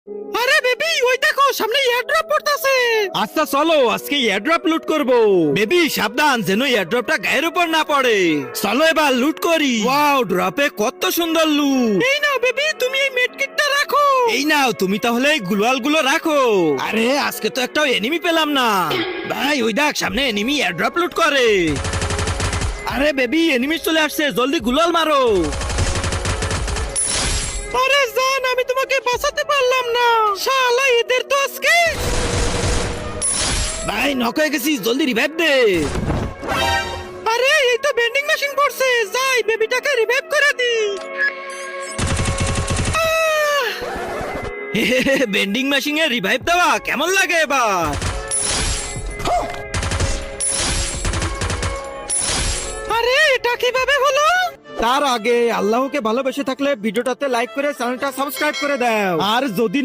আরে বেবি ওই দেখো সামনে এয়ারড্রপ পড়তাছে। আচ্ছা চলো আজকে এয়ারড্রপ লুট করব। বেবি সাবধান যেন এয়ারড্রপটা গায়ের উপর না পড়ে। চলো এবার লুট করি। ওয়াও ড্রপে কত সুন্দর লুট। এই নাও বেবি তুমি এই মেডকিটটা রাখো। এই নাও তুমি তাহলে এই গ্লোয়াল গুলো রাখো। আরে আজকে তো একটাও এনিমি পেলাম না। ভাই ওই দেখ সামনে এনিমি এয়ারড্রপ লুট করে। আরে বেবি এনিমি চলে আসছে জলদি গ্লোয়াল মারো। আরে জান আমি তোমাকে বাঁচাতে পারলাম না। শালা এদের তো আজকে। ভাই নক হয়ে গেছি জলদি রিভাইভ দে। আরে এই তো বেন্ডিং মেশিন পড়ছে যাই বেবিটাকে রিভাইভ করে দি। বেন্ডিং মেশিনে রিভাইভ দেওয়া কেমন লাগে এবার? আরে এটা কিভাবে হলো? তার আগে আল্লাহকে ভালোবেসে থাকলে ভিডিওটাতে লাইক করে চ্যানেলটা সাবস্ক্রাইব করে দাও। আর যদি